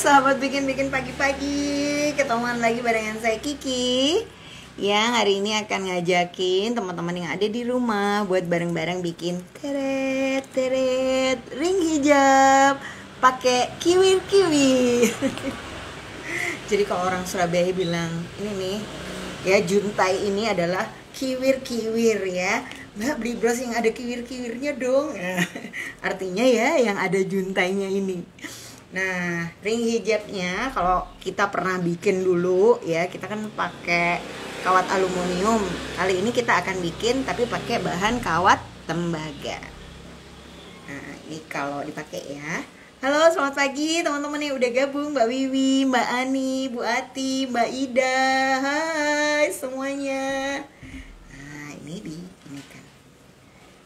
sahabat bikin-bikin pagi-pagi. Ketemuan lagi barengan saya Kiki, yang hari ini akan ngajakin teman-teman yang ada di rumah buat bareng-bareng bikin teret ring hijab pakai kiwir-kiwir. Jadi kalau orang Surabaya bilang ini nih ya, juntai ini adalah kiwir-kiwir ya. Mbak, beli bros yang ada kiwir-kiwirnya dong. Artinya ya yang ada juntainya ini. Nah, ring hijabnya kalau kita pernah bikin dulu ya, kita kan pakai kawat aluminium. Kali ini kita akan bikin tapi pakai bahan kawat tembaga. Nah, ini kalau dipakai ya. Halo, selamat pagi teman-teman yang udah gabung. Mbak Wiwi, Mbak Ani, Bu Ati, Mbak Ida. Hai semuanya. Nah, ini kan.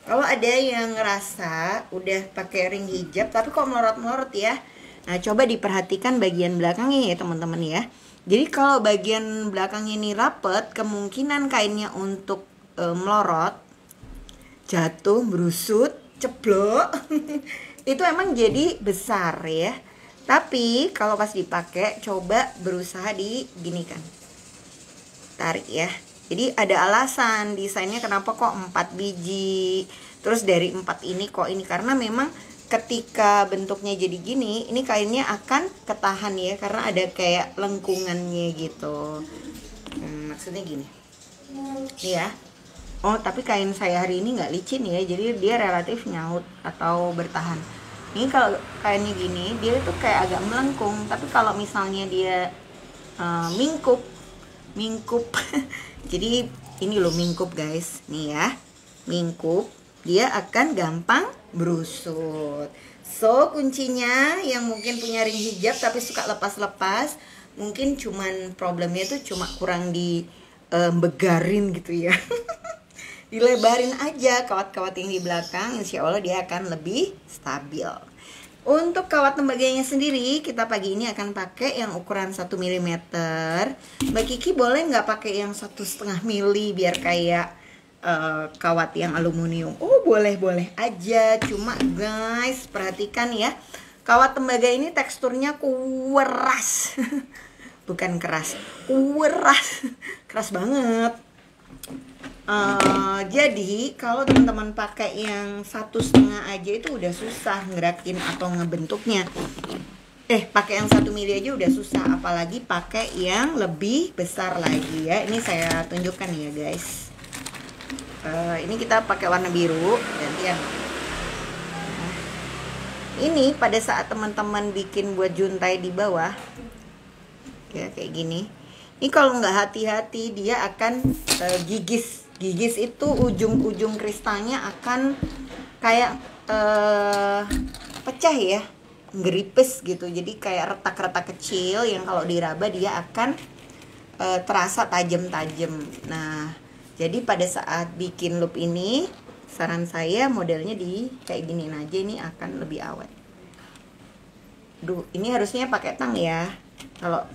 Kalau ada yang ngerasa udah pakai ring hijab tapi kok melorot-melorot ya. Nah, coba diperhatikan bagian belakangnya ya teman-teman ya. Jadi kalau bagian belakang ini rapet, kemungkinan kainnya untuk melorot, jatuh, berusut, ceblok, itu emang jadi besar ya. Tapi kalau pas dipakai, coba berusaha diginikan, tarik ya. Jadi ada alasan desainnya kenapa kok 4 biji. Terus dari 4 ini kok ini, karena memang ketika bentuknya jadi gini, ini kainnya akan ketahan ya, karena ada kayak lengkungannya gitu. Maksudnya gini nih ya. Oh, tapi kain saya hari ini nggak licin ya, jadi dia relatif nyaut atau bertahan. Ini kalau kainnya gini, dia tuh kayak agak melengkung. Tapi kalau misalnya dia mingkup jadi ini loh mingkup guys, nih ya, mingkup, dia akan gampang berusut. So kuncinya yang mungkin punya ring hijab tapi suka lepas-lepas, mungkin cuman problemnya tuh cuma kurang di begarin gitu ya. Dilebarin aja kawat-kawat yang di belakang, insya Allah dia akan lebih stabil. Untuk kawat tembaganya sendiri, kita pagi ini akan pakai yang ukuran 1 mm. Mbak Kiki boleh nggak pakai yang 1,5 mili biar kayak kawat yang aluminium? Oh, boleh aja. Cuma guys, perhatikan ya, kawat tembaga ini teksturnya keras. Bukan keras, keras banget. Jadi kalau teman-teman pakai yang 1,5 aja itu udah susah ngerakin atau ngebentuknya. Pakai yang 1 mili aja udah susah, apalagi pakai yang lebih besar lagi ya. Ini saya tunjukkan ya guys. Ini kita pakai warna biru gantian. Ini pada saat teman-teman bikin buat juntai di bawah ya, kayak gini. Ini kalau nggak hati-hati dia akan gigis itu, ujung-ujung kristalnya akan kayak pecah ya, geripes gitu. Jadi kayak retak-retak kecil yang kalau diraba dia akan terasa tajam-tajam. Nah, jadi pada saat bikin loop ini, saran saya modelnya di kayak giniin aja, ini akan lebih awet. Duh, ini harusnya pakai tang ya. Kalau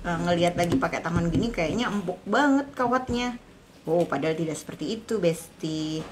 ngelihat lagi pakai tangan gini kayaknya empuk banget kawatnya. Oh, padahal tidak seperti itu, besti.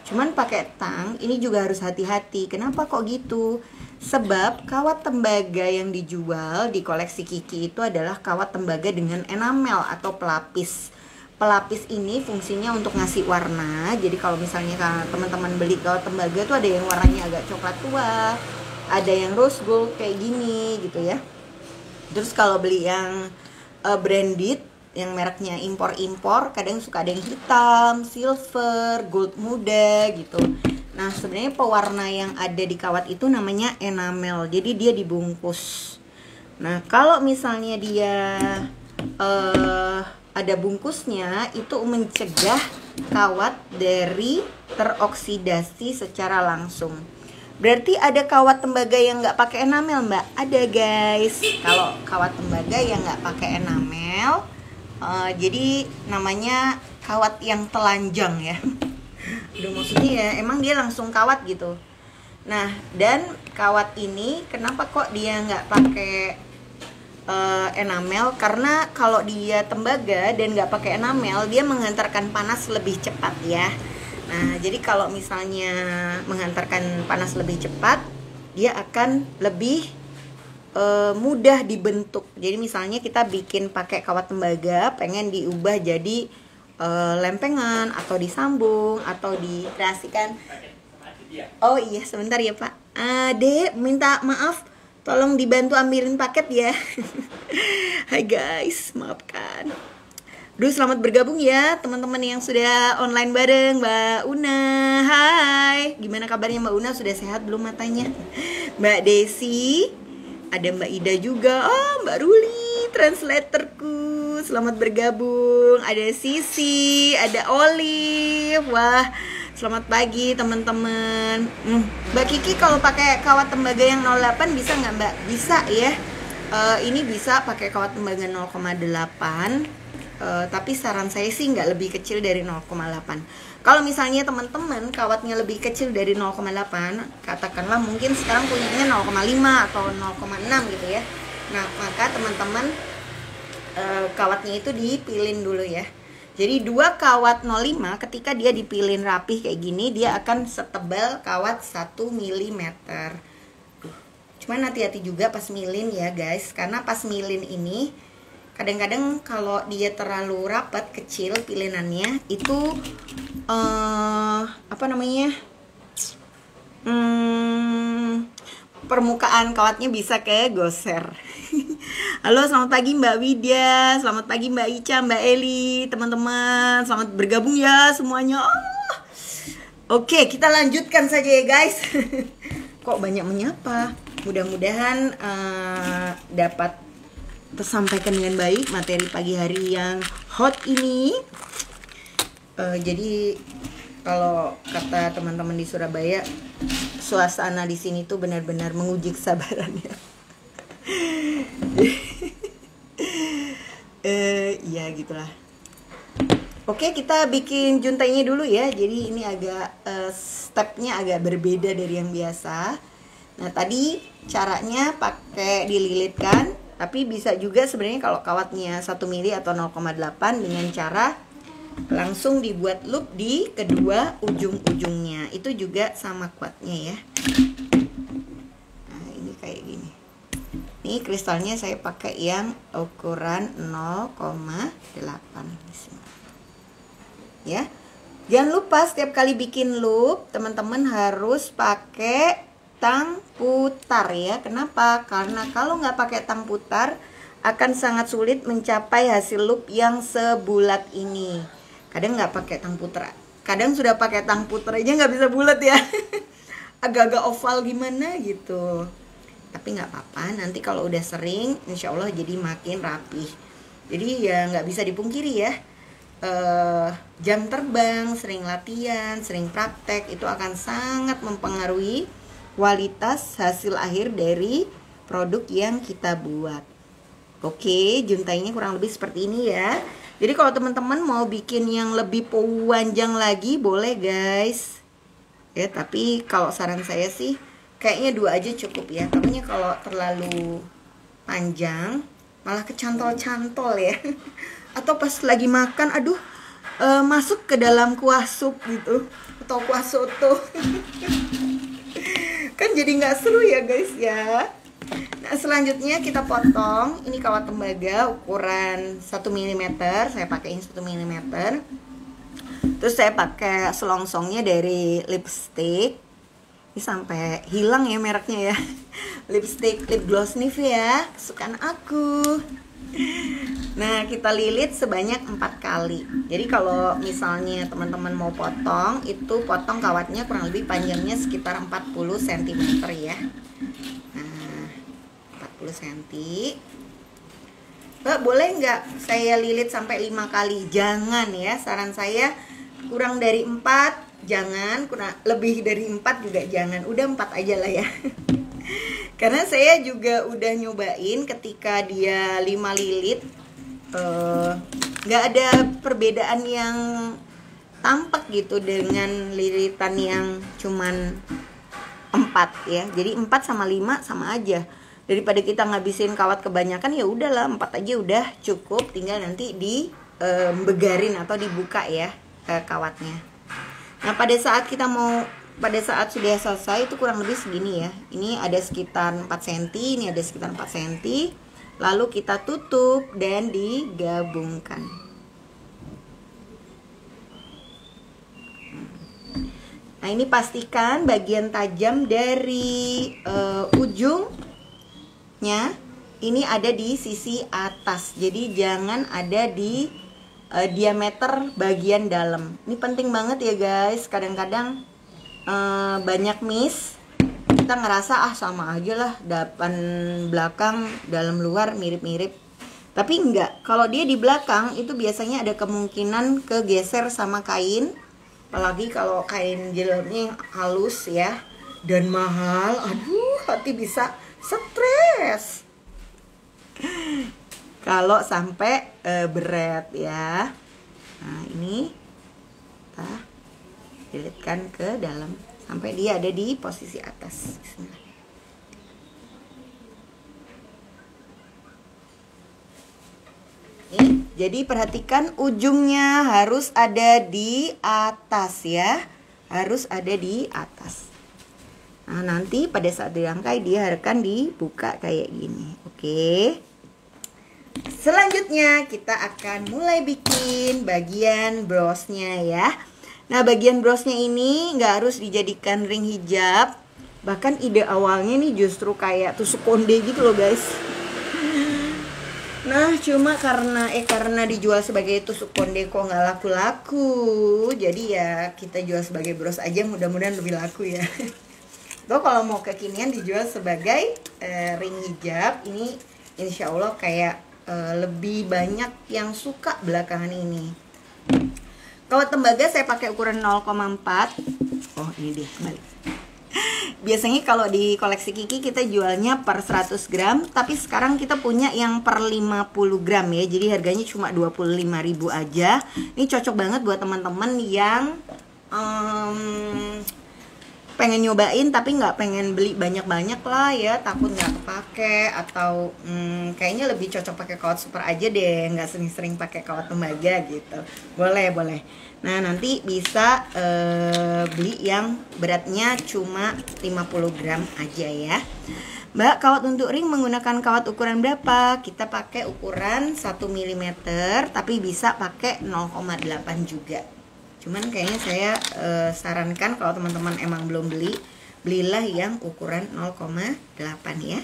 Cuman pakai tang ini juga harus hati-hati. Kenapa kok gitu? Sebab kawat tembaga yang dijual di koleksi Kiki itu adalah kawat tembaga dengan enamel atau pelapis. Pelapis ini fungsinya untuk ngasih warna. Jadi kalau misalnya teman-teman beli kawat tembaga itu ada yang warnanya agak coklat tua, ada yang rose gold kayak gini gitu ya. Terus kalau beli yang branded, yang mereknya impor-impor, kadang suka ada yang hitam, silver, gold muda gitu. Nah, sebenarnya pewarna yang ada di kawat itu namanya enamel. Jadi dia dibungkus. Nah, kalau misalnya dia ada bungkusnya, itu mencegah kawat dari teroksidasi secara langsung. Berarti ada kawat tembaga yang nggak pakai enamel, Mbak? Ada guys. Kalau kawat tembaga yang nggak pakai enamel, jadi namanya kawat yang telanjang ya. Udah, maksudnya ya emang dia langsung kawat gitu. Nah, dan kawat ini kenapa kok dia nggak pakai enamel? Karena kalau dia tembaga dan nggak pakai enamel, dia menghantarkan panas lebih cepat ya. Nah, jadi kalau misalnya menghantarkan panas lebih cepat, dia akan lebih mudah dibentuk. Jadi misalnya kita bikin pakai kawat tembaga, pengen diubah jadi lempengan atau disambung atau dikreasikan. Oh iya, sebentar ya Pak. Dek, minta maaf, tolong dibantu ambilin paket ya. Hai guys, maafkan. Duh, selamat bergabung ya teman-teman yang sudah online bareng Mbak Una. Hai, gimana kabarnya Mbak Una? Sudah sehat belum matanya? Mbak Desi, ada Mbak Ida juga. Oh, Mbak Ruli, translatorku. Selamat bergabung. Ada Sisi, ada Olive. Wah, selamat pagi teman-teman. Mbak Kiki kalau pakai kawat tembaga yang 08 bisa nggak Mbak? Bisa ya. Ini bisa pakai kawat tembaga 0,8. Tapi saran saya sih nggak lebih kecil dari 0,8. Kalau misalnya teman-teman kawatnya lebih kecil dari 0,8, katakanlah mungkin sekarang punyanya 0,5 atau 0,6 gitu ya. Nah, maka teman-teman kawatnya itu dipilin dulu ya. Jadi 2 kawat 05 ketika dia dipilin rapih kayak gini, dia akan setebal kawat 1 mm. Cuman hati-hati juga pas milin ya guys, karena pas milin ini kadang-kadang kalau dia terlalu rapat kecil pilinannya itu permukaan kawatnya bisa kegoser. Halo, selamat pagi Mbak Widya, selamat pagi Mbak Ica, Mbak Eli, teman-teman, selamat bergabung ya semuanya. Oke, kita lanjutkan saja ya guys. Kok banyak menyapa? Mudah-mudahan dapat tersampaikan dengan baik materi pagi hari yang hot ini. Jadi kalau kata teman-teman di Surabaya, suasana di sini tuh benar-benar menguji kesabarannya. Ya gitulah. Oke, kita bikin juntainya dulu ya. Jadi ini agak stepnya agak berbeda dari yang biasa. Nah, tadi caranya pakai dililitkan. Tapi bisa juga sebenarnya kalau kawatnya 1 mili atau 0,8 dengan cara langsung dibuat loop di kedua ujung-ujungnya. Itu juga sama kuatnya ya. Nah, ini kayak gini. Ini kristalnya saya pakai yang ukuran 0,8 ya. Jangan lupa setiap kali bikin loop, teman-teman harus pakai tang putar ya. Kenapa? Karena kalau nggak pakai tang putar akan sangat sulit mencapai hasil loop yang sebulat ini. Kadang nggak pakai tang putar, kadang sudah pakai tang putar aja nggak bisa bulat ya. Agak-agak oval gimana gitu. Tapi nggak apa-apa, nanti kalau udah sering insya Allah jadi makin rapih. Jadi ya nggak bisa dipungkiri ya, jam terbang, sering latihan, sering praktek itu akan sangat mempengaruhi kualitas hasil akhir dari produk yang kita buat. Oke, juntainya kurang lebih seperti ini ya. Jadi kalau teman-teman mau bikin yang lebih panjang lagi boleh guys ya, tapi kalau saran saya sih kayaknya 2 aja cukup ya. Takutnya kalau terlalu panjang malah kecantol-cantol ya. Atau pas lagi makan aduh masuk ke dalam kuah sup gitu atau kuah soto. Kan jadi nggak seru ya guys ya. Nah, selanjutnya kita potong. Ini kawat tembaga ukuran 1 mm. Saya pakaiin 1 mm. Terus saya pakai selongsongnya dari lipstick. Ini sampai hilang ya mereknya ya. Lipstick lip gloss Nivea kesukaan aku. Nah, kita lilit sebanyak 4 kali. Jadi kalau misalnya teman-teman mau potong, itu potong kawatnya kurang lebih panjangnya sekitar 40 cm ya. Nah, 40 cm. Mbak, boleh nggak saya lilit sampai 5 kali? Jangan ya, saran saya kurang dari 4 jangan, kurang lebih dari 4 juga jangan. Udah 4 aja lah ya. Karena saya juga udah nyobain ketika dia 5 lilit, nggak ada perbedaan yang tampak gitu dengan lilitan yang cuman 4 ya. Jadi 4 sama 5 sama aja. Daripada kita ngabisin kawat kebanyakan, ya udahlah 4 aja udah cukup. Tinggal nanti begarin atau dibuka ya kawatnya. Nah, pada saat kita mau pada saat sudah selesai itu kurang lebih segini ya. Ini ada sekitar 4 cm, ini ada sekitar 4 cm. Lalu kita tutup dan digabungkan. Nah, ini pastikan bagian tajam dari ujungnya ini ada di sisi atas. Jadi jangan ada di diameter bagian dalam. Ini penting banget ya guys. Kadang-kadang banyak miss, kita ngerasa sama aja lah, depan belakang dalam luar mirip-mirip, tapi enggak. Kalau dia di belakang itu biasanya ada kemungkinan kegeser sama kain, apalagi kalau kain jilbabnya yang halus ya dan mahal. Aduh, hati bisa stres kalau sampai berat ya. Nah, ini kita lilitkan ke dalam sampai dia ada di posisi atas. Bismillah. Nih, jadi perhatikan ujungnya harus ada di atas ya. Harus ada di atas. Nah, nanti pada saat dirangkai dia akan dibuka kayak gini. Oke. Selanjutnya kita akan mulai bikin bagian brosnya ya. Nah, bagian brosnya ini nggak harus dijadikan ring hijab. Bahkan ide awalnya nih justru kayak tusuk konde gitu loh guys. Nah, cuma karena dijual sebagai tusuk konde kok nggak laku-laku. Jadi ya kita jual sebagai bros aja, mudah-mudahan lebih laku ya. Tuh kalau mau kekinian dijual sebagai ring hijab, ini insya Allah kayak lebih banyak yang suka belakangan ini. Kawat tembaga saya pakai ukuran 0,4. Oh, ini dia kembali. Biasanya kalau di koleksi Kiki kita jualnya per 100 gram, tapi sekarang kita punya yang per 50 gram ya. Jadi harganya cuma 25.000 aja. Ini cocok banget buat teman-teman yang pengen nyobain tapi nggak pengen beli banyak-banyak lah ya, takut nggak kepake, atau kayaknya lebih cocok pakai kawat super aja deh, nggak sering-sering pakai kawat tembaga gitu. Boleh. Nah, nanti bisa beli yang beratnya cuma 50 gram aja ya. Mbak, kawat untuk ring menggunakan kawat ukuran berapa? Kita pakai ukuran 1 mm, tapi bisa pakai 0,8 juga. Cuman kayaknya saya sarankan kalau teman-teman emang belum belilah yang ukuran 0,8 ya.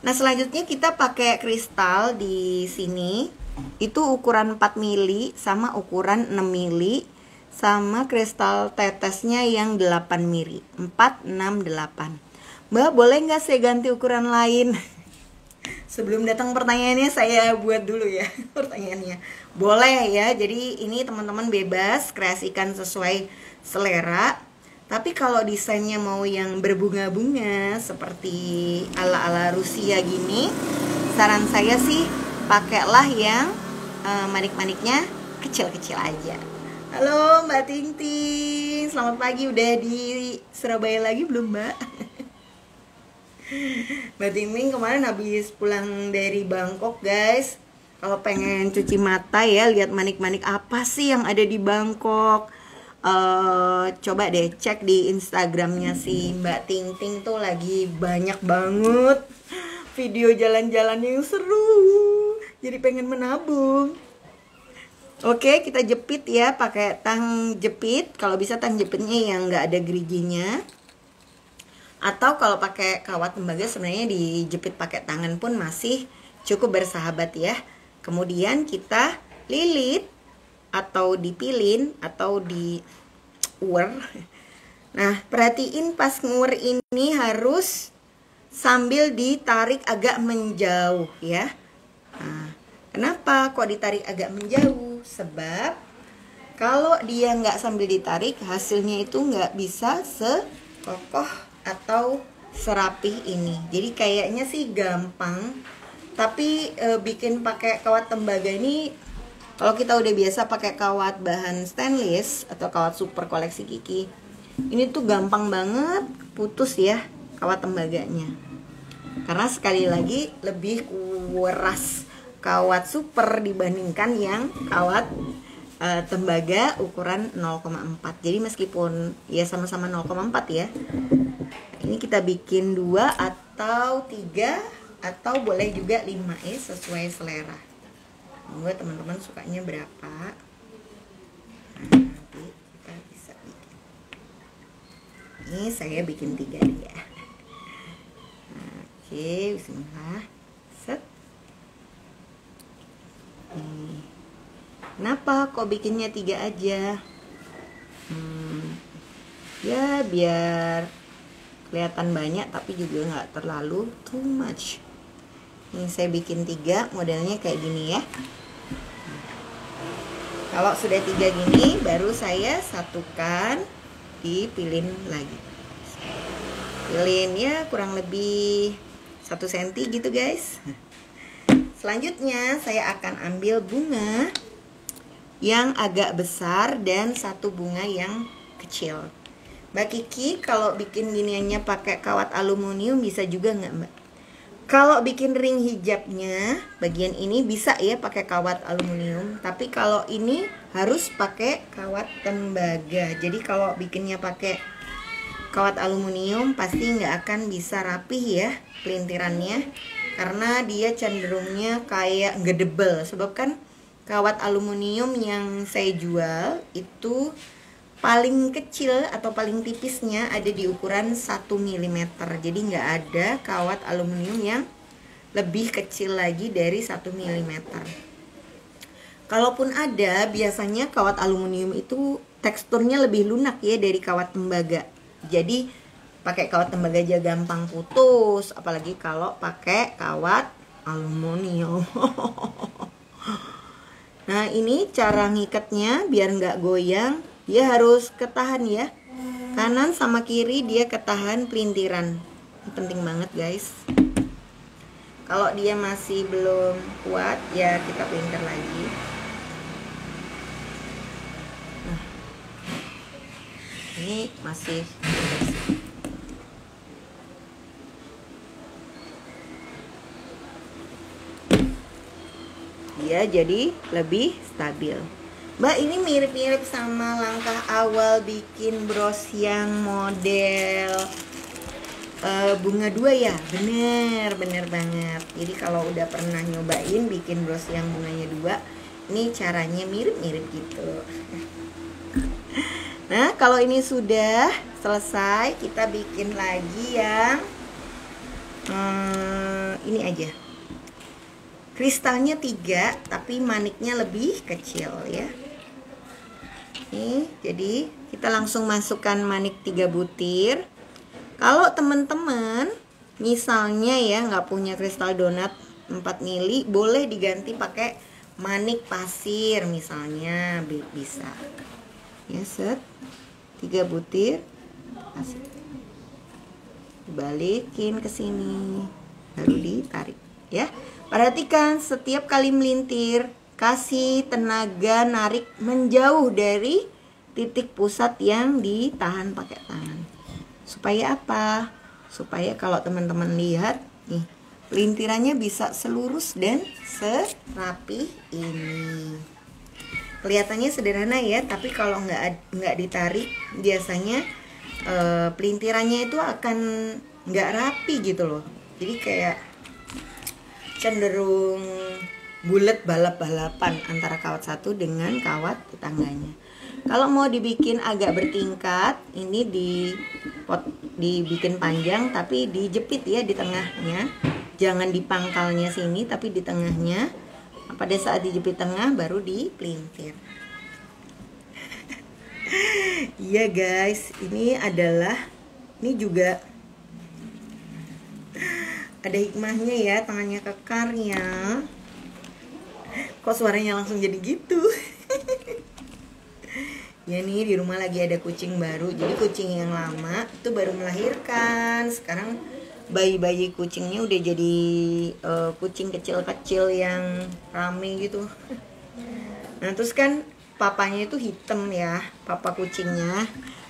Nah, selanjutnya kita pakai kristal di sini. Itu ukuran 4 mili sama ukuran 6 mili, sama kristal tetesnya yang 8 mili. 4, 6, 8. Mbak, boleh nggak saya ganti ukuran lain? Sebelum datang pertanyaannya saya buat dulu ya pertanyaannya. Boleh ya, jadi ini teman-teman bebas kreasikan sesuai selera. Tapi kalau desainnya mau yang berbunga-bunga seperti ala-ala Rusia gini, saran saya sih pakailah yang manik-maniknya kecil-kecil aja. Halo Mbak Ting Ting, selamat pagi. Udah di Surabaya lagi belum Mbak? Mbak Ting Ting kemarin habis pulang dari Bangkok guys. Kalau pengen cuci mata ya, lihat manik-manik apa sih yang ada di Bangkok, coba deh cek di Instagramnya si Mbak Ting Ting, tuh lagi banyak banget video jalan-jalan yang seru. Jadi pengen menabung. Oke, kita jepit ya pakai tang jepit. Kalau bisa tang jepitnya yang nggak ada geriginya. Atau kalau pakai kawat tembaga sebenarnya dijepit pakai tangan pun masih cukup bersahabat ya. Kemudian kita lilit atau dipilin atau diuwer. Nah, perhatiin pas nguwer ini harus sambil ditarik agak menjauh ya. Nah, kenapa kok ditarik agak menjauh? Sebab kalau dia nggak sambil ditarik, hasilnya itu nggak bisa sekokoh atau serapih ini. Jadi kayaknya sih gampang, tapi bikin pakai kawat tembaga ini, kalau kita udah biasa pakai kawat bahan stainless atau kawat super koleksi Kiki, ini tuh gampang banget putus ya kawat tembaganya. Karena sekali lagi lebih keras kawat super dibandingkan yang kawat tembaga ukuran 0,4. Jadi meskipun ya sama-sama 0,4 ya, ini kita bikin 2 atau 3 atau boleh juga 5 ya, sesuai selera. Buat teman-teman sukanya berapa. Nah, nanti kita bisa bikin. Ini saya bikin 3 nih ya. Oke, bismillah. Set. Nih. Kenapa kok bikinnya 3 aja? Ya biar kelihatan banyak tapi juga nggak terlalu too much. Ini saya bikin 3, modelnya kayak gini ya. Kalau sudah 3 gini, baru saya satukan, dipilin lagi. Pilin ya kurang lebih 1 cm gitu guys. Selanjutnya saya akan ambil bunga yang agak besar dan 1 bunga yang kecil. Mbak Kiki kalau bikin giniannya pakai kawat aluminium bisa juga nggak Mbak? Kalau bikin ring hijabnya bagian ini bisa ya pakai kawat aluminium, tapi kalau ini harus pakai kawat tembaga. Jadi kalau bikinnya pakai kawat aluminium pasti nggak akan bisa rapih ya pelintirannya, karena dia cenderungnya kayak gedebel. Sebab kan kawat aluminium yang saya jual itu paling kecil atau paling tipisnya ada di ukuran 1 mm. Jadi nggak ada kawat aluminium yang lebih kecil lagi dari 1 mm. Kalaupun ada, biasanya kawat aluminium itu teksturnya lebih lunak ya dari kawat tembaga. Jadi pakai kawat tembaga aja gampang putus, apalagi kalau pakai kawat aluminium. Nah ini cara ngikatnya biar nggak goyang. Dia harus ketahan ya, kanan sama kiri dia ketahan pelintiran. Ini penting banget guys. Kalau dia masih belum kuat ya kita pelintir lagi. Nah, ini masih dia jadi lebih stabil. Mbak, ini mirip-mirip sama langkah awal bikin bros yang model bunga 2 ya. Bener banget. Jadi kalau udah pernah nyobain bikin bros yang bunganya 2, ini caranya mirip-mirip gitu. Nah kalau ini sudah selesai, kita bikin lagi yang ini aja. Kristalnya 3 tapi maniknya lebih kecil ya. Nih, jadi kita langsung masukkan manik 3 butir. Kalau teman-teman misalnya ya nggak punya kristal donat 4 mili, boleh diganti pakai manik pasir misalnya, bisa. Ya, set 3 butir pasir. Balikin ke sini, baru ditarik ya. Perhatikan setiap kali melintir, kasih tenaga narik menjauh dari titik pusat yang ditahan pakai tangan. Supaya apa? Supaya kalau teman-teman lihat nih, pelintirannya bisa selurus dan serapi ini. Kelihatannya sederhana ya, tapi kalau nggak ditarik biasanya pelintirannya itu akan nggak rapi gitu loh. Jadi kayak cenderung bulat balap-balapan antara kawat satu dengan kawat tetangganya. Kalau mau dibikin agak bertingkat, ini dibikin panjang tapi dijepit ya di tengahnya. Jangan di pangkalnya sini tapi di tengahnya. Pada saat dijepit tengah baru dipelintir. Iya guys, ini juga ada hikmahnya ya, tangannya kekar ya. Kok suaranya langsung jadi gitu? Ya nih, di rumah lagi ada kucing baru. Jadi kucing yang lama itu baru melahirkan. Sekarang bayi-bayi kucingnya udah jadi kucing kecil-kecil yang rame gitu. Nah terus kan papanya itu hitam ya, papa kucingnya.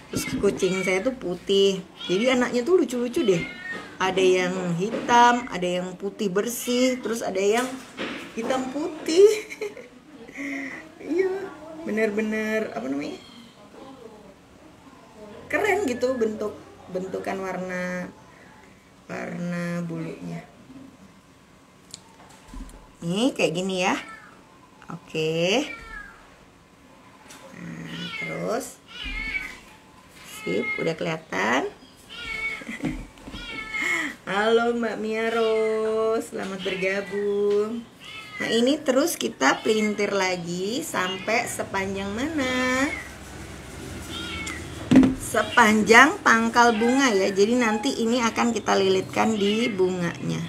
Terus kucing saya tuh putih. Jadi anaknya tuh lucu-lucu deh. Ada yang hitam, ada yang putih bersih, terus ada yang hitam putih. Iya, bener-bener apa namanya, keren gitu bentukan warna bulunya. Nih kayak gini ya. Oke. Nah, terus sip, udah kelihatan. Halo Mbak Mia Rose, selamat bergabung. Nah ini terus kita pelintir lagi sampai sepanjang mana? Sepanjang pangkal bunga ya. Jadi nanti ini akan kita lilitkan di bunganya.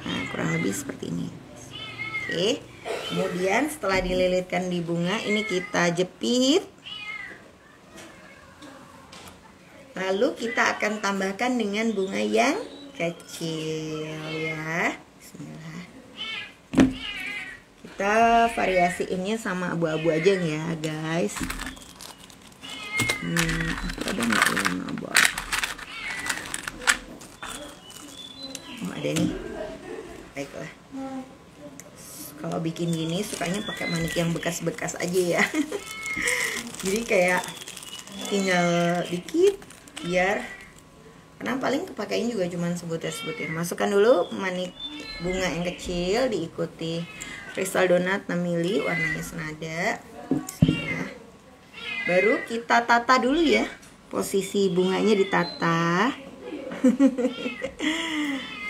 Nah kurang lebih seperti ini. Oke. Kemudian setelah dililitkan di bunga, ini kita jepit. Lalu kita akan tambahkan dengan bunga yang kecil ya. Bismillah. Kita variasiinnya sama abu-abu aja ya guys. Ada nggak yang abu? Oh ada nih. Baiklah. Kalau bikin gini sukanya pakai manik yang bekas-bekas aja ya. Jadi kayak tinggal dikit biar, karena paling kepakain juga cuman sebutir-sebutir. Masukkan dulu manik bunga yang kecil, diikuti kristal donat 6 ml warnanya senada. Nah, baru kita tata dulu ya, posisi bunganya ditata.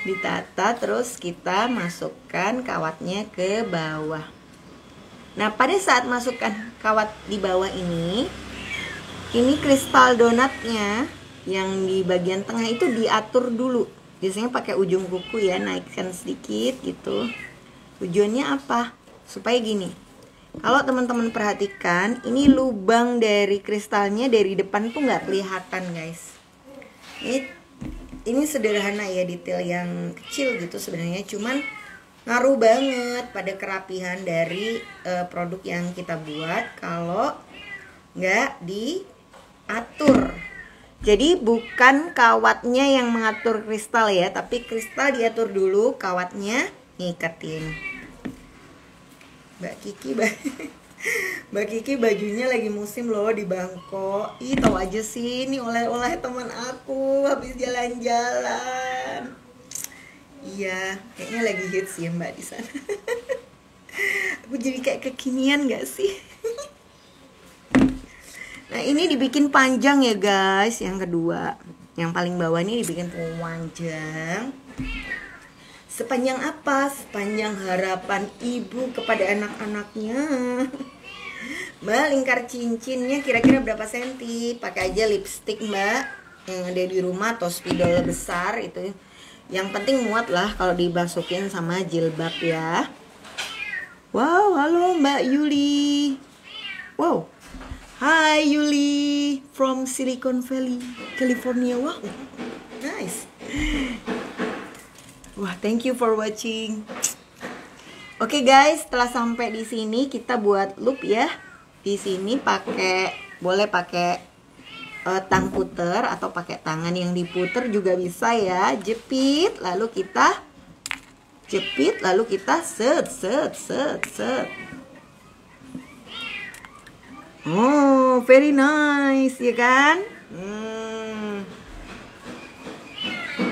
Ditata, terus kita masukkan kawatnya ke bawah. Nah pada saat masukkan kawat di bawah ini kristal donatnya yang di bagian tengah itu diatur dulu. Biasanya pakai ujung kuku ya, naikkan sedikit gitu. Tujuannya apa? Supaya gini, kalau teman-teman perhatikan, ini lubang dari kristalnya dari depan tuh nggak kelihatan guys. Ini sederhana ya, detail yang kecil gitu sebenarnya, cuman ngaruh banget pada kerapihan dari produk yang kita buat kalau nggak diatur. Jadi bukan kawatnya yang mengatur kristal ya, tapi kristal diatur dulu, kawatnya ngiketin. Mbak Kiki bajunya lagi musim loh di Bangkok. Ih tahu aja sih, ini oleh-oleh teman aku habis jalan-jalan. Iya, kayaknya lagi hits ya Mbak di sana. Aku jadi kayak kekinian gak sih? Nah ini dibikin panjang ya guys, yang kedua. Yang paling bawah ini dibikin panjang. Sepanjang apa? Sepanjang harapan ibu kepada anak-anaknya. Mbak, lingkar cincinnya kira-kira berapa senti? Pakai aja lipstick Mbak yang ada di rumah atau spidol besar itu. Yang penting muat lah kalau dimasukin sama jilbab ya. Wow, halo Mbak Yuli. Wow. Hai Yuli from Silicon Valley, California. Wow. Nice. Wah, thank you for watching. Oke guys, setelah sampai di sini kita buat loop ya. Di sini boleh pakai tang puter atau pakai tangan yang diputer juga bisa ya. Jepit, lalu kita jepit, lalu kita set. Oh, very nice ya kan?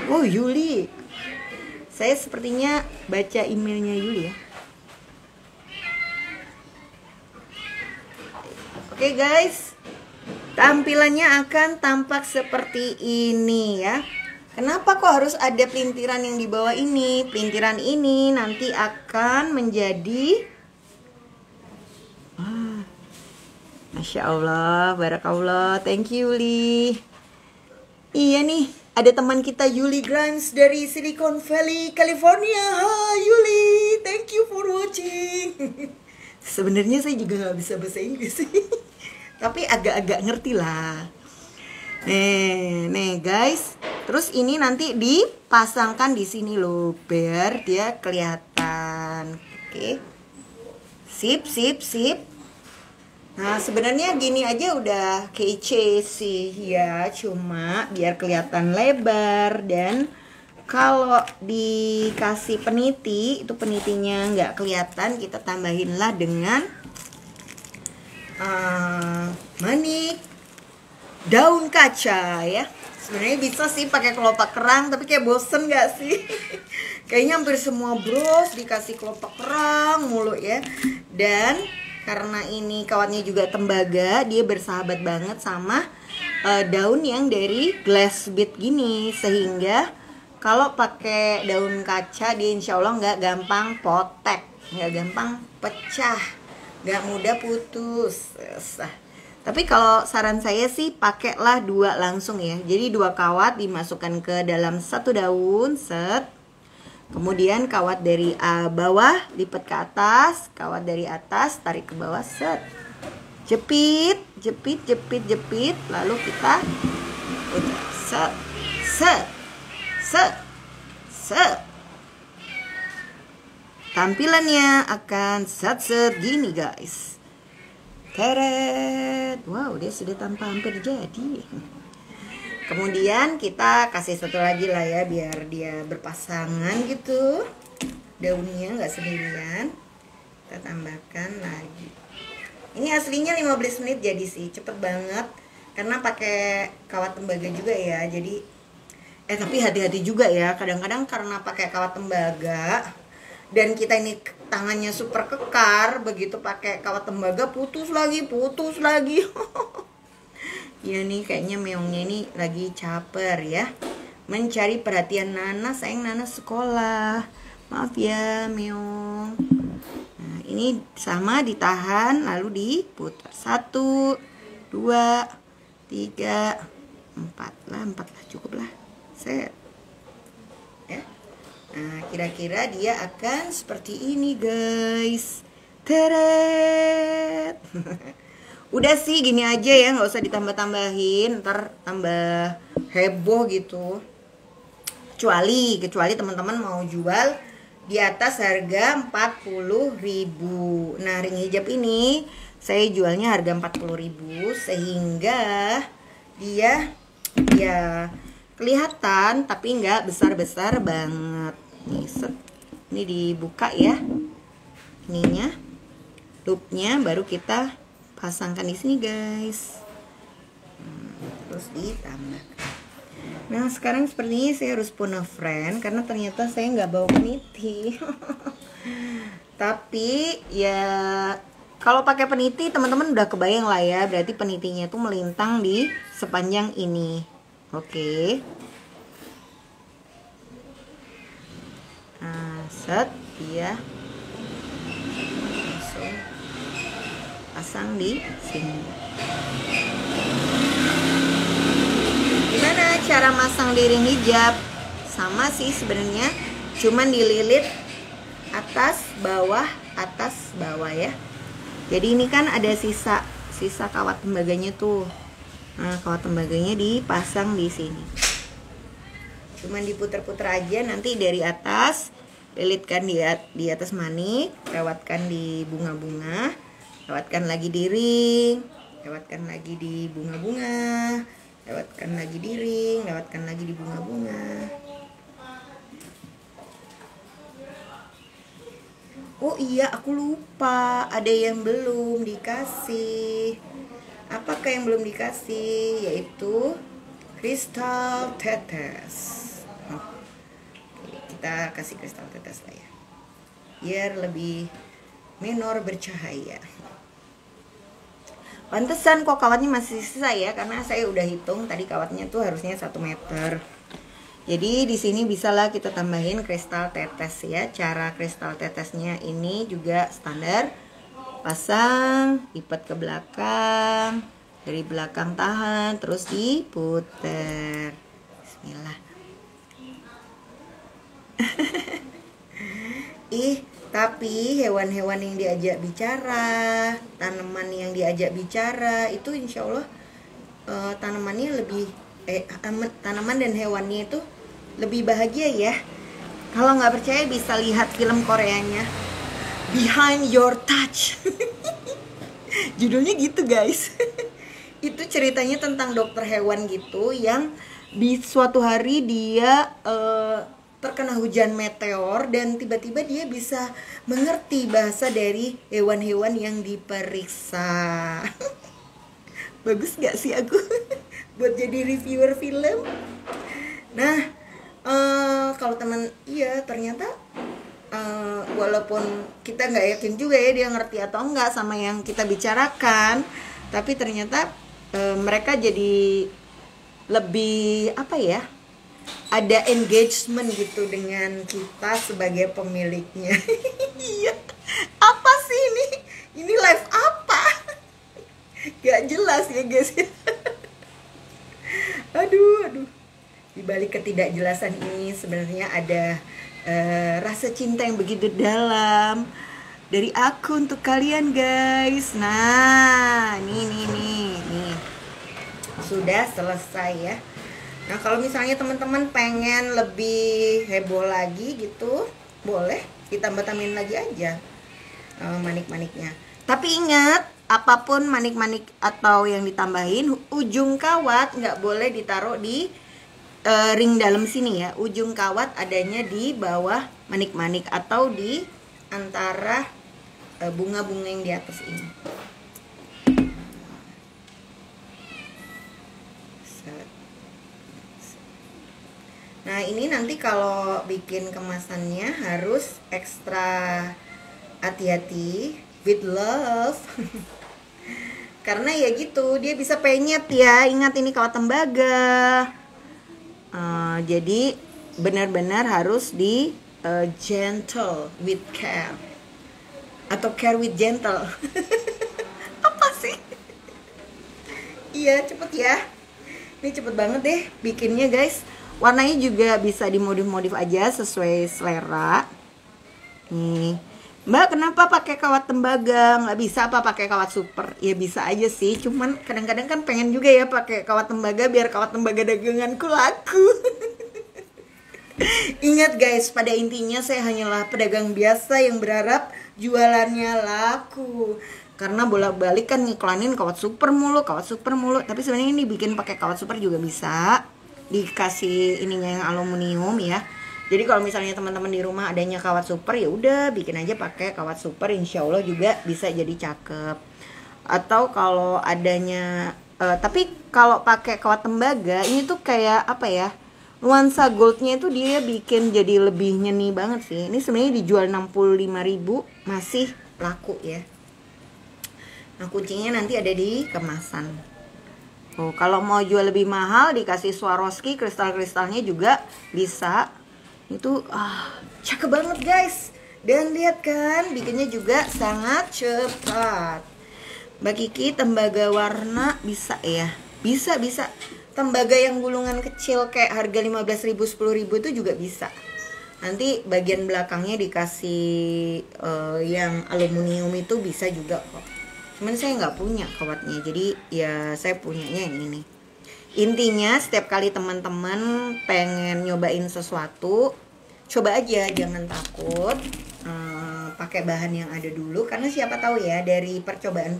Oh, Yuli. Saya sepertinya baca emailnya Yuli ya. Oke guys, tampilannya akan tampak seperti ini ya. Kenapa kok harus ada pelintiran yang di bawah ini? Pelintiran ini nanti akan menjadi Masya Allah, barakallah. Thank you Yuli. Iya nih, ada teman kita Yuli Grimes dari Silicon Valley, California. Hai Yuli, thank you for watching. Sebenarnya saya juga nggak bisa bahasa Inggris sih, tapi agak-agak ngerti lah. Nih guys, terus ini nanti dipasangkan di sini loh, biar dia kelihatan. Oke, sip. Nah sebenarnya gini aja udah kece sih ya, cuma biar kelihatan lebar. Dan kalau dikasih peniti, itu penitinya nggak kelihatan, kita tambahinlah dengan manik, daun kaca ya. Sebenarnya bisa sih pakai kelopak kerang, tapi kayak bosen gak sih? Kayaknya hampir semua bros dikasih kelopak kerang mulu ya. Dan karena ini kawatnya juga tembaga, dia bersahabat banget sama daun yang dari glass bead gini, sehingga kalau pakai daun kaca dia insya Allah nggak gampang potek, nggak gampang pecah, nggak mudah putus. Tapi kalau saran saya sih pakailah 2 langsung ya. Jadi 2 kawat dimasukkan ke dalam 1 daun, set. Kemudian kawat dari bawah lipat ke atas, kawat dari atas tarik ke bawah, set. Jepit, jepit, jepit, jepit, lalu kita udah set, set, set, set. Tampilannya akan set-set gini guys. Teret. Wow, dia sudah tanpa hampir jadi. Kemudian kita kasih satu lagi lah ya, biar dia berpasangan gitu. Daunnya nggak sendirian. Kita tambahkan lagi. Ini aslinya 15 menit jadi sih, cepet banget. Karena pakai kawat tembaga juga ya. Jadi tapi hati-hati juga ya. Kadang-kadang karena pakai kawat tembaga dan kita ini tangannya super kekar, begitu pakai kawat tembaga putus lagi, putus lagi. Ya nih kayaknya meongnya ini lagi caper ya, mencari perhatian Nana. Sayang Nana sekolah, maaf ya meong. Nah ini sama, ditahan lalu diputar 1, 2, 3, 4 lah, 4 lah, cukup lah, set ya. Nah, kira-kira dia akan seperti ini, guys. Teret. Udah sih, gini aja ya, nggak usah ditambah-tambahin, ntar tambah heboh gitu. Kecuali teman-teman mau jual di atas harga 40.000. Nah, ring hijab ini saya jualnya harga 40.000, sehingga dia ya kelihatan tapi nggak besar-besar banget. Nih, set. Ini dibuka ya, ininya, loopnya, baru kita pasangkan di sini guys. Terus ditambah. Nah sekarang sepertinya saya harus punya friend karena ternyata saya nggak bawa peniti. Tapi ya kalau pakai peniti teman-teman udah kebayang lah ya, berarti penitinya tuh melintang di sepanjang ini. Oke. Nah, set dia langsung pasang di sini. Gimana cara masang di ring hijab? Sama sih sebenarnya, cuman dililit atas bawah ya. Jadi ini kan ada sisa kawat tembaganya tuh. Nah, kawat tembaganya dipasang di sini. Cuman diputer-puter aja, nanti dari atas lilitkan di atas manik, lewatkan di bunga-bunga, lewatkan lagi di ring, lewatkan lagi di bunga-bunga, lewatkan lagi di ring, lewatkan lagi di bunga-bunga. Oh iya, aku lupa, ada yang belum dikasih. Apakah yang belum dikasih? Yaitu kristal tetes. Kita kasih kristal tetes lah ya, biar lebih menor bercahaya. Pantesan kok kawatnya masih sisa ya, karena saya udah hitung tadi kawatnya tuh harusnya 1 meter. Jadi di sini bisalah kita tambahin kristal tetes ya. Cara kristal tetesnya ini juga standar. Pasang, lipat ke belakang, dari belakang tahan, terus diputer. Bismillah. Tapi hewan-hewan yang diajak bicara, tanaman yang diajak bicara, itu insya Allah tanamannya lebih tanaman dan hewannya itu lebih bahagia ya. Kalau nggak percaya bisa lihat film Koreanya, Behind Your Touch. Judulnya gitu guys. Itu ceritanya tentang dokter hewan gitu yang di suatu hari dia terkena hujan meteor dan tiba-tiba dia bisa mengerti bahasa dari hewan-hewan yang diperiksa. Bagus gak sih aku buat jadi reviewer film? Nah, kalau teman, iya ternyata walaupun kita nggak yakin juga ya dia ngerti atau enggak sama yang kita bicarakan, tapi ternyata mereka jadi lebih apa ya, ada engagement gitu dengan kita sebagai pemiliknya. Iya, apa sih ini? Ini live apa? Gak jelas ya guys. Aduh. Di balik ketidakjelasan ini sebenarnya ada rasa cinta yang begitu dalam dari aku untuk kalian guys. Nah, nih. Sudah selesai ya. Nah, kalau misalnya teman-teman pengen lebih heboh lagi gitu, boleh ditambah-tambahin lagi aja manik-maniknya. Tapi ingat, apapun manik-manik atau yang ditambahin, ujung kawat nggak boleh ditaruh di ring dalam sini ya. Ujung kawat adanya di bawah manik-manik atau di antara bunga-bunga yang di atas ini. Nah, ini nanti kalau bikin kemasannya harus ekstra hati-hati, with love. Karena ya gitu, dia bisa penyet ya. Ingat ini kawat tembaga. Jadi benar-benar harus di gentle with care atau care with gentle. Apa sih? Iya, cepet ya. Ini cepet banget deh bikinnya guys. Warnanya juga bisa dimodif-modif aja sesuai selera. Nih, Mbak kenapa pakai kawat tembaga? Nggak bisa apa pakai kawat super? Ya bisa aja sih, cuman kadang-kadang kan pengen juga ya pakai kawat tembaga biar kawat tembaga daganganku laku. Ingat guys, pada intinya saya hanyalah pedagang biasa yang berharap jualannya laku. Karena bolak-balik kan ngiklanin kawat super mulu. Tapi sebenarnya ini bikin pakai kawat super juga bisa. Dikasih ininya yang aluminium ya. Jadi kalau misalnya teman-teman di rumah adanya kawat super, ya udah bikin aja pakai kawat super, insya Allah juga bisa jadi cakep. Atau kalau adanya tapi kalau pakai kawat tembaga ini tuh kayak apa ya, nuansa goldnya itu dia bikin jadi lebih nyeni banget sih. Ini sebenarnya dijual 65.000 masih laku ya. Nah, kuncinya nanti ada di kemasan. Oh, kalau mau jual lebih mahal dikasih Swarovski, kristal-kristalnya juga bisa. Itu cakep banget guys. Dan lihat kan, bikinnya juga sangat cepat. Mbak Kiki, tembaga warna bisa ya? Bisa. Tembaga yang gulungan kecil kayak harga 15.000, 10.000 itu juga bisa. Nanti bagian belakangnya dikasih yang aluminium itu bisa juga kok. Cuman saya nggak punya kawatnya, jadi ya saya punyanya yang ini. Intinya setiap kali teman-teman pengen nyobain sesuatu, coba aja, jangan takut. Pakai bahan yang ada dulu, karena siapa tahu ya dari percobaan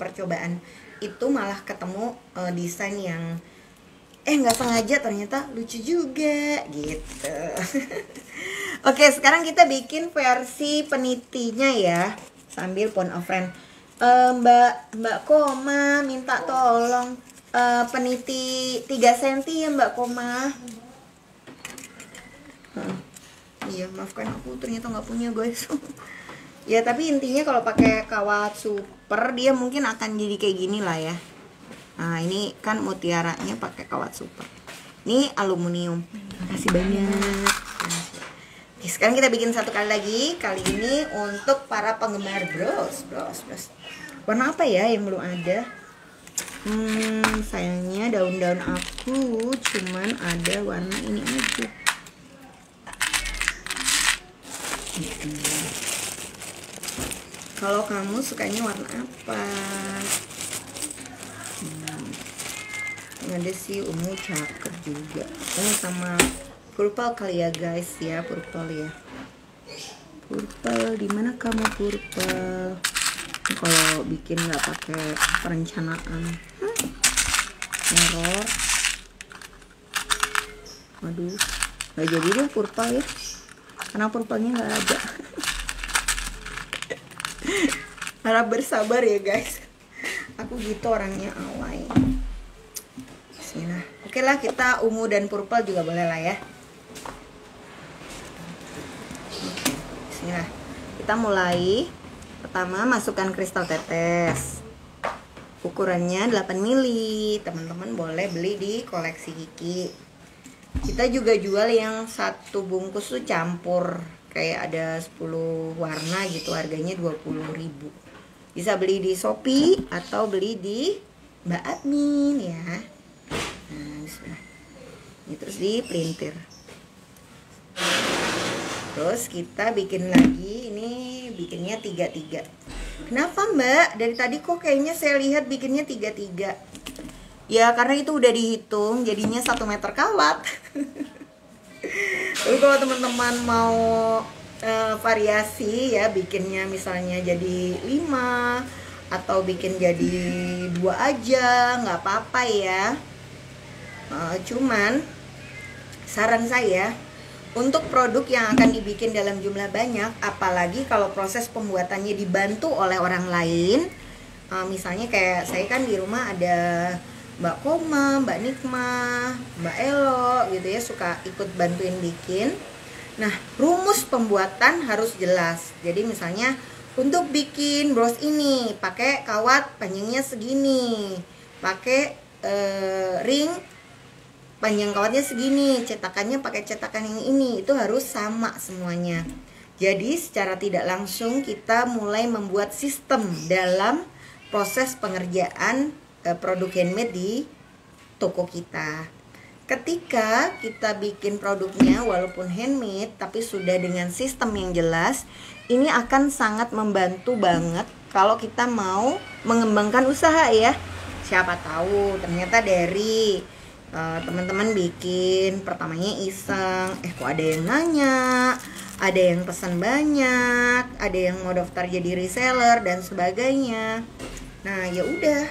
itu malah ketemu desain yang nggak sengaja ternyata lucu juga gitu. Oke, sekarang kita bikin versi penitinya ya, sambil phone a friend. Mbak Koma minta tolong peniti 3 cm ya Mbak Koma. Iya, maafkan aku ternyata nggak punya guys. Ya tapi intinya kalau pakai kawat super dia mungkin akan jadi kayak gini lah ya. Nah ini kan mutiaranya pakai kawat super. Ini aluminium. Makasih banyak. Oke, sekarang kita bikin satu kali lagi. Kali ini untuk para penggemar bros. Warna apa ya yang belum ada? Sayangnya daun-daun aku cuman ada warna ini aja. Kalau kamu sukanya warna apa? Ada sih ungu cakep juga. Sama purple kali ya guys ya, purple ya. Purple, di mana kamu purple? Kalau bikin nggak pakai perencanaan, error. Waduh, nggak jadi deh purple ya. karena purplenya nggak ada. Harap bersabar ya guys, aku gitu orangnya alay. Bismillah. Oke lah, kita ungu dan purple juga boleh lah ya. Bismillah. Kita mulai. Pertama masukkan kristal tetes. Ukurannya 8 mili. Teman-teman boleh beli di koleksi Kiki. Kita juga jual yang satu bungkus tuh campur, kayak ada 10 warna gitu, harganya 20.000. Bisa beli di Shopee atau beli di Mbak Admin ya. Nah, bismillah. Ini terus di printer. Terus kita bikin lagi, ini bikinnya 3-3. Kenapa Mbak? Dari tadi kok kayaknya saya lihat bikinnya 3-3. Ya karena itu udah dihitung, jadinya 1 meter kawat. Tapi kalau teman-teman mau variasi ya, bikinnya misalnya jadi 5 atau bikin jadi 2 aja, nggak apa-apa ya. Cuman saran saya, untuk produk yang akan dibikin dalam jumlah banyak, apalagi kalau proses pembuatannya dibantu oleh orang lain, misalnya kayak saya kan di rumah ada Mbak Koma, Mbak Nikma, Mbak Elo gitu ya, suka ikut bantuin bikin. Nah, rumus pembuatan harus jelas. Jadi misalnya untuk bikin bros ini pakai kawat panjangnya segini, pakai ring panjang kawatnya segini, cetakannya pakai cetakan yang ini, itu harus sama semuanya. Jadi secara tidak langsung kita mulai membuat sistem dalam proses pengerjaan produk handmade di toko kita. Ketika kita bikin produknya walaupun handmade tapi sudah dengan sistem yang jelas, ini akan sangat membantu banget kalau kita mau mengembangkan usaha ya. Siapa tahu ternyata dari teman-teman bikin pertamanya iseng, kok ada yang nanya, ada yang pesan banyak, ada yang mau daftar jadi reseller dan sebagainya. Nah ya udah,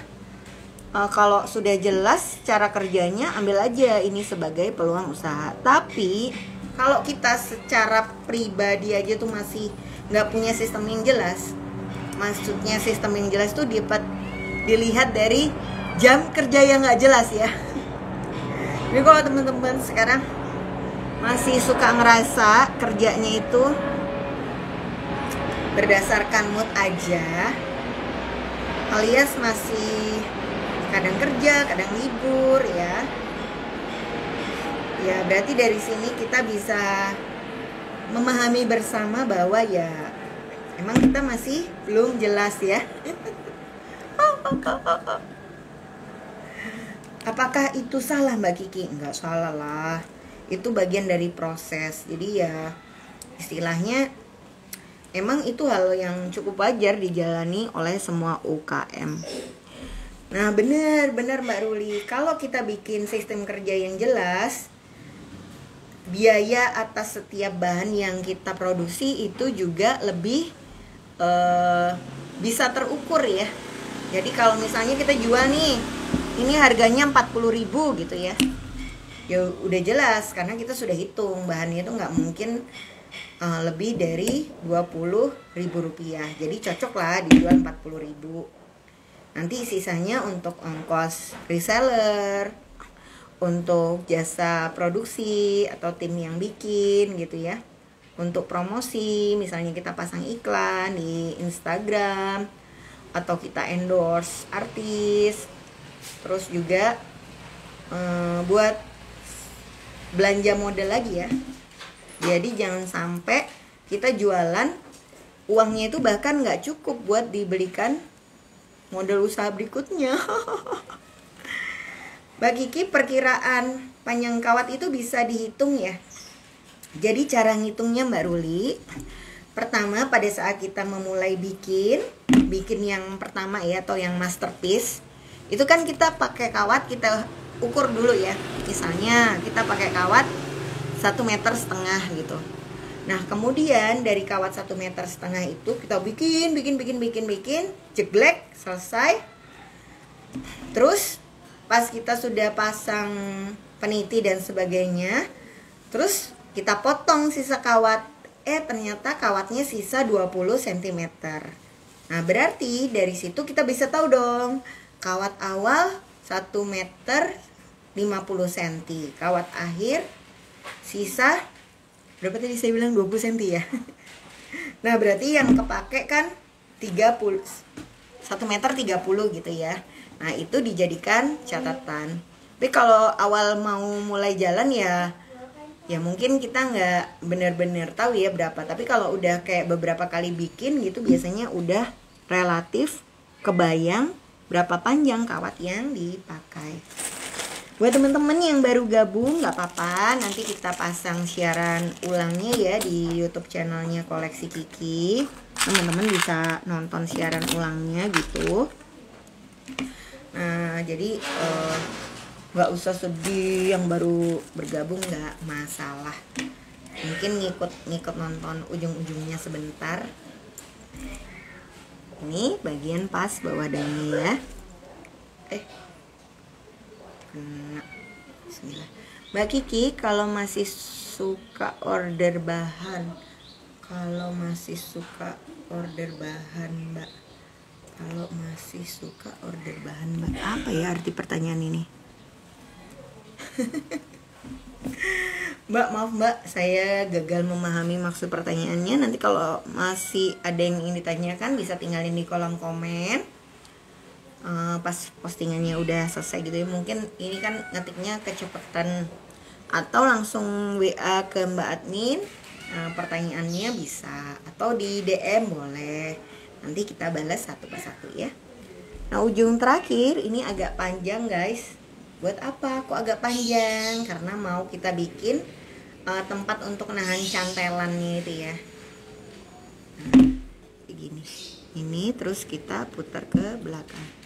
kalau sudah jelas cara kerjanya, ambil aja ini sebagai peluang usaha. Tapi kalau kita secara pribadi aja tuh masih nggak punya sistem yang jelas, maksudnya sistem yang jelas tuh dilihat dari jam kerja yang nggak jelas ya. Jadi kalau teman-teman sekarang masih suka ngerasa kerjanya itu berdasarkan mood aja, alias masih kadang kerja, kadang libur ya. Ya berarti dari sini kita bisa memahami bersama bahwa ya emang kita masih belum jelas ya. Apakah itu salah Mbak Kiki? Enggak salah lah, itu bagian dari proses. Jadi ya istilahnya emang itu hal yang cukup wajar dijalani oleh semua UKM. Nah benar Mbak Ruli, kalau kita bikin sistem kerja yang jelas, biaya atas setiap bahan yang kita produksi itu juga lebih bisa terukur ya. Jadi kalau misalnya kita jual nih, ini harganya 40.000 gitu ya, ya udah jelas karena kita sudah hitung bahannya itu nggak mungkin lebih dari 20.000 rupiah. Jadi cocok lah dijual 40.000. Nanti sisanya untuk ongkos reseller, untuk jasa produksi atau tim yang bikin gitu ya, untuk promosi misalnya kita pasang iklan di Instagram atau kita endorse artis. Terus juga buat belanja modal lagi ya. Jadi jangan sampai kita jualan uangnya itu bahkan nggak cukup buat dibelikan modal usaha berikutnya. Mbak Kiki, perkiraan panjang kawat itu bisa dihitung ya. Jadi cara ngitungnya Mbak Ruli, pertama pada saat kita memulai bikin yang pertama ya, atau yang masterpiece, itu kan kita pakai kawat, kita ukur dulu ya. Misalnya kita pakai kawat 1,5 meter gitu. Nah kemudian dari kawat 1,5 meter itu kita bikin, jeglek, selesai. Terus pas kita sudah pasang peniti dan sebagainya, terus kita potong sisa kawat Ternyata kawatnya sisa 20 cm. Nah, berarti dari situ kita bisa tahu dong, kawat awal 1 meter 50 cm, kawat akhir sisa berapa tadi saya bilang 20 cm ya. Nah, berarti yang kepake kan 30, 1 meter 30 gitu ya. Nah, itu dijadikan catatan. Tapi kalau awal mau mulai jalan ya mungkin kita nggak benar-benar tahu ya berapa. Tapi kalau udah kayak beberapa kali bikin gitu, biasanya udah relatif kebayang berapa panjang kawat yang dipakai. Buat teman-teman yang baru gabung nggak apa-apa, nanti kita pasang siaran ulangnya ya di YouTube channelnya Koleksi Kiki. Teman-teman bisa nonton siaran ulangnya gitu. Nah, jadi nggak usah sedih yang baru bergabung, nggak masalah. Mungkin ngikut nonton ujung-ujungnya sebentar. Ini bagian pas bawah daunnya ya. Kena. Bismillah. Mbak Kiki, kalau masih suka order bahan, Mbak. Kalau masih suka order bahan, Mbak. Apa ya arti pertanyaan ini? Mbak, maaf Mbak, saya gagal memahami maksud pertanyaannya. Nanti kalau masih ada yang ingin ditanyakan bisa tinggalin di kolom komen. Pas postingannya udah selesai gitu ya. Mungkin ini kan ngetiknya kecepatan, atau langsung WA ke Mbak admin, pertanyaannya bisa, atau di DM boleh. Nanti kita balas satu persatu ya. Nah, ujung terakhir ini agak panjang guys. Buat apa? Kok agak panjang? Karena mau kita bikin tempat untuk nahan cantelannya itu ya. Nah, begini. Ini terus kita putar ke belakang.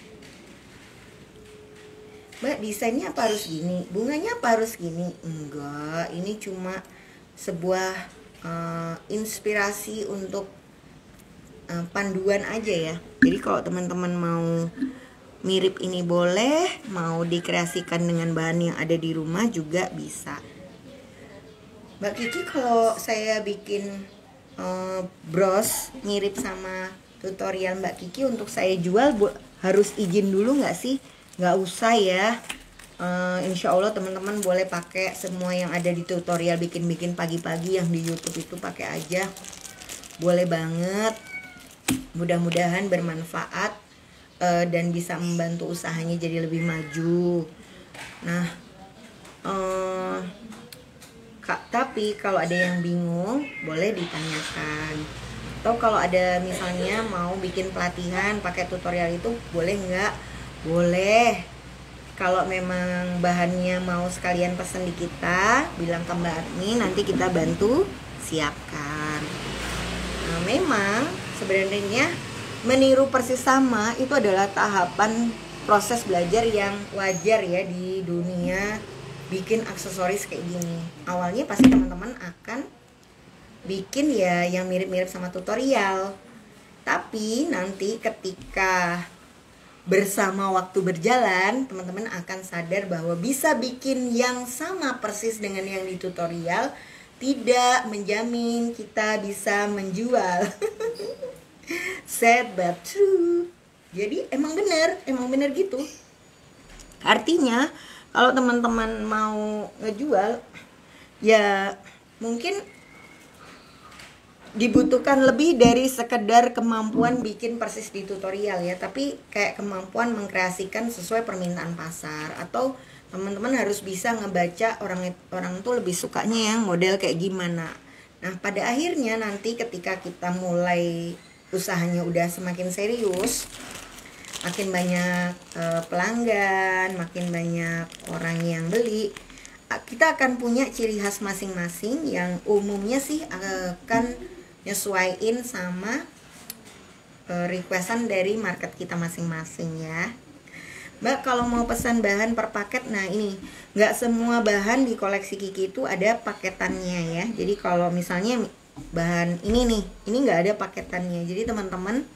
Mbak, desainnya apa harus gini? Bunganya apa harus gini? Enggak, ini cuma sebuah inspirasi untuk panduan aja ya. Jadi kalau teman-teman mau mirip ini boleh, mau dikreasikan dengan bahan yang ada di rumah juga bisa. Mbak Kiki, kalau saya bikin bros mirip sama tutorial Mbak Kiki untuk saya jual, harus izin dulu nggak sih? Nggak usah ya. Insya Allah teman-teman boleh pakai semua yang ada di tutorial bikin-bikin pagi-pagi yang di YouTube itu, pakai aja. Boleh banget. Mudah-mudahan bermanfaat dan bisa membantu usahanya jadi lebih maju. Nah, tapi kalau ada yang bingung boleh ditanyakan. Atau kalau ada misalnya mau bikin pelatihan pakai tutorial itu boleh nggak? Boleh. Kalau memang bahannya mau sekalian pesen di kita, bilang ke Mbak admin, nanti kita bantu siapkan. Nah, memang sebenarnya meniru persis sama itu adalah tahapan proses belajar yang wajar ya di dunia bikin aksesoris kayak gini. Awalnya pasti teman-teman akan bikin ya yang mirip-mirip sama tutorial. Tapi nanti ketika bersama waktu berjalan, teman-teman akan sadar bahwa bisa bikin yang sama persis dengan yang di tutorial tidak menjamin kita bisa menjual. Sad but true. Jadi emang bener gitu. Artinya kalau teman-teman mau ngejual, ya mungkin dibutuhkan lebih dari sekedar kemampuan bikin persis di tutorial ya, tapi kayak kemampuan mengkreasikan sesuai permintaan pasar. Atau teman-teman harus bisa ngebaca orang tuh lebih sukanya yang model kayak gimana. Nah, pada akhirnya nanti ketika kita mulai usahanya udah semakin serius, makin banyak pelanggan, makin banyak orang yang beli, kita akan punya ciri khas masing-masing yang umumnya sih akan nyesuaiin sama requestan dari market kita masing-masing ya. Mbak, kalau mau pesan bahan per paket, nah ini nggak semua bahan di Koleksi Kiki itu ada paketannya ya. Jadi kalau misalnya bahan ini nih, ini nggak ada paketannya, jadi teman-teman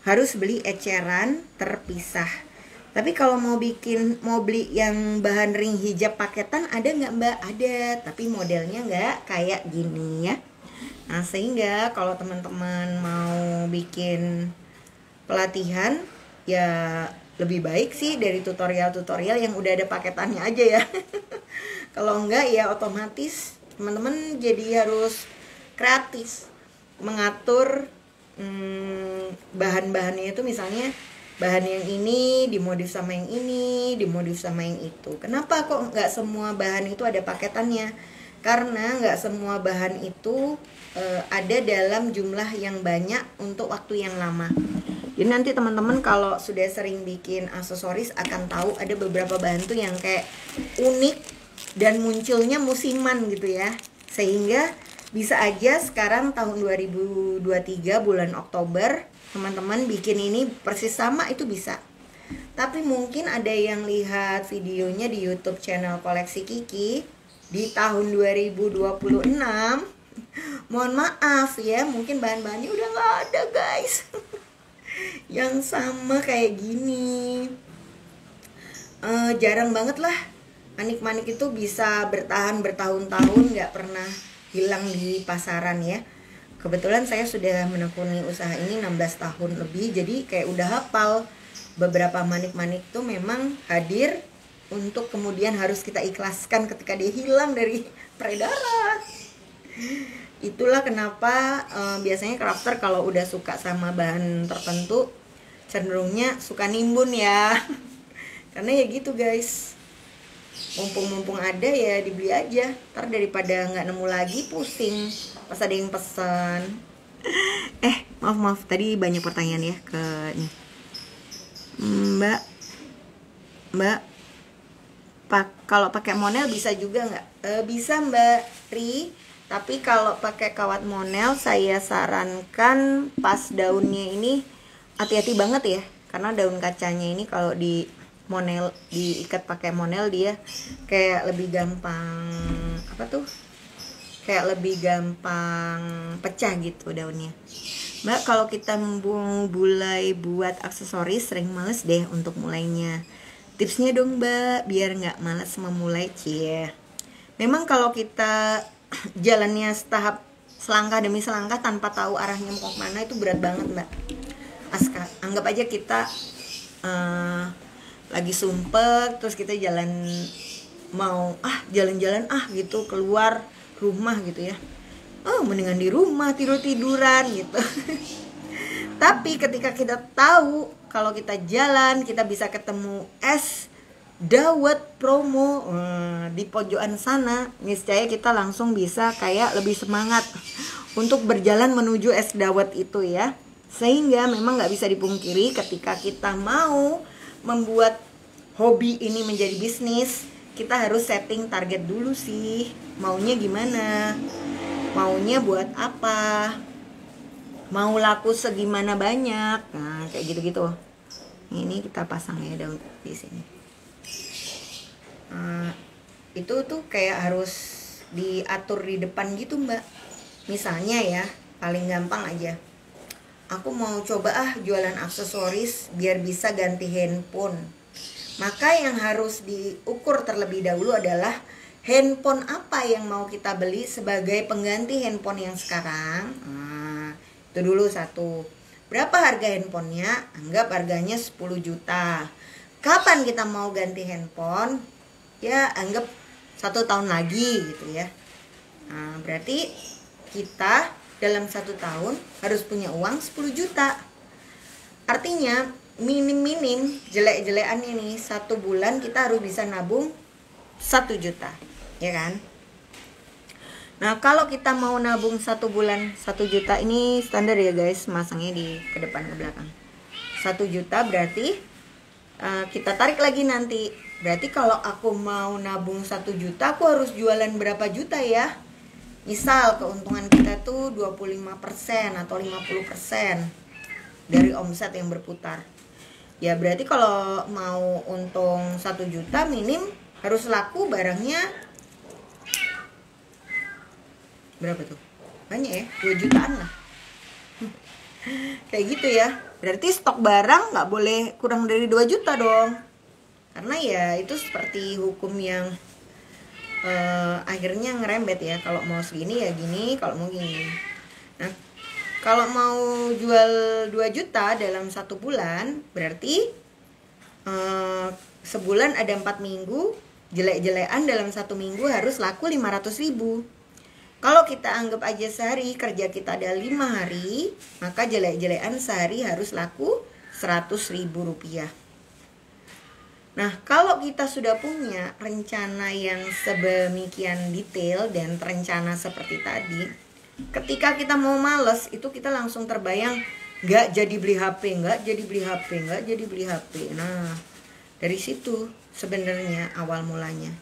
harus beli eceran terpisah. Tapi kalau mau beli yang bahan ring hijab paketan, ada nggak Mbak? Ada, tapi modelnya nggak kayak gini ya. Nah, sehingga kalau teman-teman mau bikin pelatihan, ya lebih baik sih dari tutorial-tutorial yang udah ada paketannya aja ya. Kalau enggak ya otomatis teman-teman jadi harus kreatif mengatur bahan-bahannya itu, misalnya bahan yang ini dimodif sama yang ini, dimodif sama yang itu. Kenapa kok nggak semua bahan itu ada paketannya? Karena nggak semua bahan itu ada dalam jumlah yang banyak untuk waktu yang lama. Jadi nanti teman-teman kalau sudah sering bikin aksesoris akan tahu ada beberapa bahan tuh yang kayak unik dan munculnya musiman gitu ya. Sehingga bisa aja sekarang tahun 2023 bulan Oktober teman-teman bikin ini persis sama, itu bisa. Tapi mungkin ada yang lihat videonya di YouTube channel Koleksi Kiki di tahun 2026. Mohon maaf ya, mungkin bahan-bahannya udah nggak ada guys. Yang sama kayak gini. Jarang banget lah manik-manik itu bisa bertahan bertahun-tahun nggak pernah hilang di pasaran ya. Kebetulan saya sudah menekuni usaha ini 16 tahun lebih, jadi kayak udah hafal beberapa manik-manik tuh memang hadir untuk kemudian harus kita ikhlaskan ketika dia hilang dari peredaran. Itulah kenapa biasanya crafter kalau udah suka sama bahan tertentu cenderungnya suka nimbun ya. Karena ya gitu guys, mumpung ada ya dibeli aja, ntar daripada nggak nemu lagi pusing pas ada yang pesan. Maaf tadi banyak pertanyaan ya ke ini. Mbak kalau pakai monel bisa juga nggak? Bisa Mbak Ri, tapi kalau pakai kawat monel saya sarankan pas daunnya ini hati-hati banget ya, karena daun kacanya ini kalau di monel diikat pakai monel dia kayak lebih gampang kayak lebih gampang pecah gitu daunnya. Mbak, kalau kita mulai buat aksesoris sering males deh untuk mulainya. Tipsnya dong Mbak, biar nggak malas memulai. Cie. Memang kalau kita jalannya setahap selangkah demi selangkah tanpa tahu arahnya mau kemana itu berat banget Mbak. Anggap aja kita lagi sumpek terus kita mau jalan-jalan gitu keluar rumah gitu ya. Mendingan di rumah tiduran gitu. Tapi ketika kita tahu kalau kita jalan kita bisa ketemu es dawet promo di pojokan sana, niscaya kita langsung bisa kayak lebih semangat untuk berjalan menuju es dawet itu ya. Sehingga memang nggak bisa dipungkiri ketika kita mau membuat hobi ini menjadi bisnis, kita harus setting target dulu sih. Maunya gimana? Maunya buat apa? Mau laku segimana banyak? Nah, kayak gitu-gitu. Ini kita pasang ya daun di sini. Itu tuh kayak harus diatur di depan gitu, Mbak. Misalnya ya, paling gampang aja. Aku mau coba jualan aksesoris biar bisa ganti handphone. Maka yang harus diukur terlebih dahulu adalah handphone apa yang mau kita beli sebagai pengganti handphone yang sekarang. Itu dulu satu. Berapa harga handphonenya? Anggap harganya 10 juta. Kapan kita mau ganti handphone? Ya anggap 1 tahun lagi gitu ya. Berarti kita dalam 1 tahun harus punya uang 10 juta. Artinya minim-minim jelek-jelekan ini 1 bulan kita harus bisa nabung 1 juta, ya kan? Nah kalau kita mau nabung 1 bulan 1 juta ini standar ya guys, masangnya ke depan ke belakang. 1 juta berarti kita tarik lagi nanti. Berarti kalau aku mau nabung 1 juta aku harus jualan berapa juta ya? Misal keuntungan kita tuh 25% atau 50% dari omset yang berputar. Ya berarti kalau mau untung 1 juta minim harus laku barangnya berapa tuh? Banyak ya, 2 jutaan lah. Kayak gitu ya. Berarti stok barang nggak boleh kurang dari 2 juta dong. Karena ya itu seperti hukum yang akhirnya ngerembet ya. Kalau mau segini ya gini, kalau mau gini. Nah, kalau mau jual 2 juta dalam 1 bulan, berarti sebulan ada 4 minggu, jelek-jelekan dalam 1 minggu harus laku 500.000. Kalau kita anggap aja sehari kerja kita ada 5 hari, maka jelek-jelekan sehari harus laku 100.000 rupiah. Nah, kalau kita sudah punya rencana yang sedemikian detail dan terencana seperti tadi, ketika kita mau males, itu kita langsung terbayang nggak jadi beli HP, nggak jadi beli HP, nggak jadi beli HP. Nah, dari situ sebenarnya awal mulanya.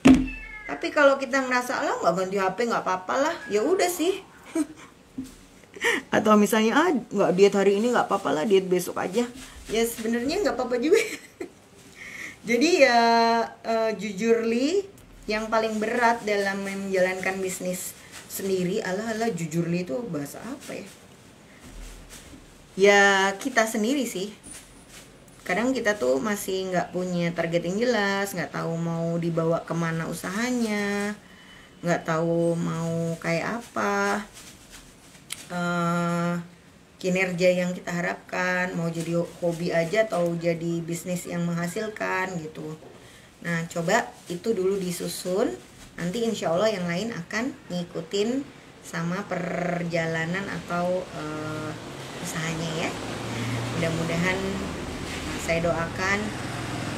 Tapi kalau kita ngerasa lah nggak ganti HP nggak apa-apa lah, ya udah sih. Atau misalnya nggak diet hari ini nggak apa-apa lah, diet besok aja. Ya sebenarnya nggak apa-apa juga. Jadi ya jujurly yang paling berat dalam menjalankan bisnis sendiri, jujurly itu bahasa apa ya? Ya kita sendiri sih. Kadang kita tuh masih nggak punya target yang jelas, nggak tahu mau dibawa kemana usahanya, nggak tahu mau kayak apa kinerja yang kita harapkan, mau jadi hobi aja atau jadi bisnis yang menghasilkan gitu. Nah, coba itu dulu disusun, nanti insya Allah yang lain akan ngikutin sama perjalanan atau usahanya ya. Mudah-mudahan saya doakan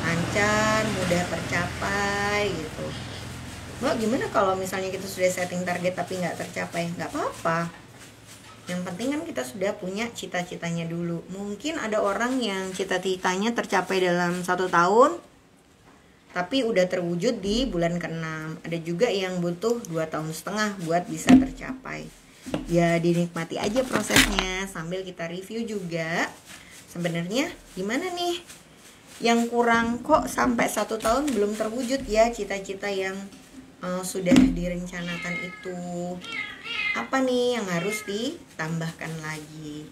lancar, mudah tercapai gitu. Mbak, gimana kalau misalnya kita sudah setting target tapi nggak tercapai? Nggak apa-apa. Yang penting kan kita sudah punya cita-citanya dulu. Mungkin ada orang yang cita-citanya tercapai dalam 1 tahun, tapi udah terwujud di bulan ke-6. Ada juga yang butuh 2,5 tahun buat bisa tercapai. Ya dinikmati aja prosesnya sambil kita review juga. Sebenarnya gimana nih yang kurang, kok sampai 1 tahun belum terwujud ya cita-cita yang sudah direncanakan itu. Apa nih yang harus ditambahkan lagi?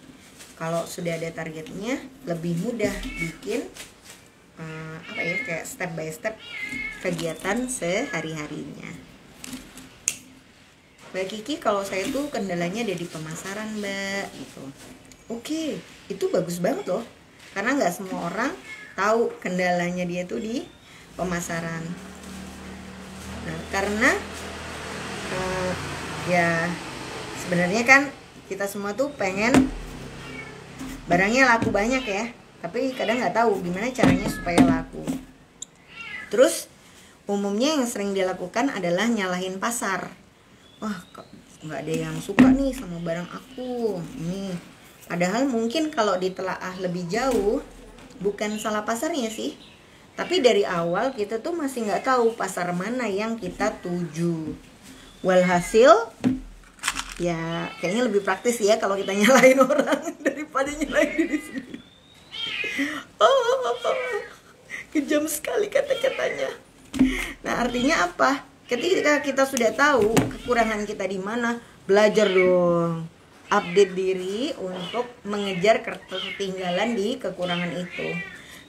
Kalau sudah ada targetnya, lebih mudah bikin kayak step by step kegiatan sehari-harinya. Mbak Kiki, kalau saya tuh kendalanya ada di pemasaran, Mbak, gitu. Oke, itu bagus banget loh. Karena nggak semua orang tahu kendalanya dia tuh di pemasaran. Nah, karena ya sebenarnya kan kita semua tuh pengen barangnya laku banyak ya, tapi kadang nggak tahu gimana caranya supaya laku. Terus umumnya yang sering dilakukan adalah nyalahin pasar. Wah, kok nggak ada yang suka nih sama barang aku ini. Padahal mungkin kalau ditelaah lebih jauh, bukan salah pasarnya sih, tapi dari awal kita tuh masih nggak tahu pasar mana yang kita tuju. Walhasil ya kayaknya lebih praktis ya kalau kita nyalain orang daripada nyalain diri sendiri. Kejam sekali kata-katanya. Nah, artinya apa? Ketika kita sudah tahu kekurangan kita di mana, belajar dong, update diri untuk mengejar ketertinggalan di kekurangan itu.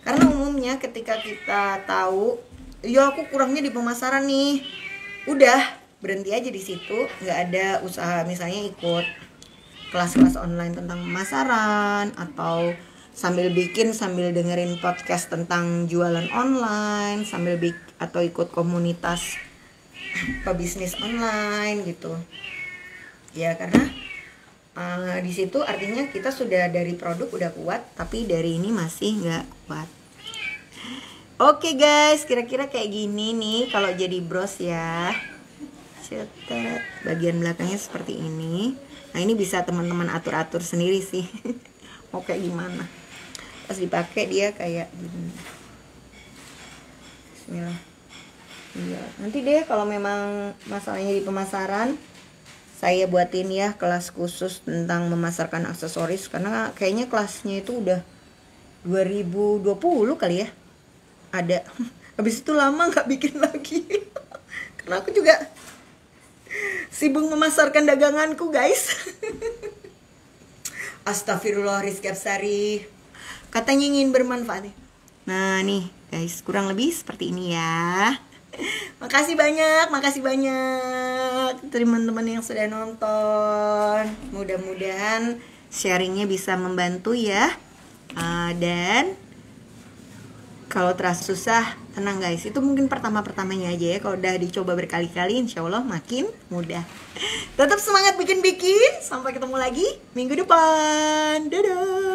Karena umumnya ketika kita tahu, ya aku kurangnya di pemasaran nih, udah berhenti aja di situ, nggak ada usaha misalnya ikut kelas-kelas online tentang pemasaran, atau sambil dengerin podcast tentang jualan online, atau ikut komunitas pebisnis online gitu. Ya karena di situ artinya kita sudah dari produk udah kuat, tapi dari ini masih nggak kuat. Oke guys, kira-kira kayak gini nih kalau jadi bros ya. Cetet, bagian belakangnya seperti ini. Nah, ini bisa teman-teman atur-atur sendiri sih. Mau kayak gimana. Pas dipakai dia kayak gini. Bismillah. Iya, nanti deh kalau memang masalahnya di pemasaran, saya buatin ya kelas khusus tentang memasarkan aksesoris, karena kayaknya kelasnya itu udah 2020 kali ya. Ada. Habis itu lama nggak bikin lagi. Karena aku juga sibuk memasarkan daganganku guys. Astagfirullah, Rizky Absari. Katanya ingin bermanfaat. Nah nih guys, kurang lebih seperti ini ya. Makasih banyak. teman-teman yang sudah nonton. Mudah-mudahan sharingnya bisa membantu ya. Dan kalau terasa susah, tenang guys. Itu mungkin pertama-pertamanya aja ya. Kalau udah dicoba berkali-kali, insya Allah makin mudah. Tetap semangat bikin-bikin. Sampai ketemu lagi minggu depan. Dadah.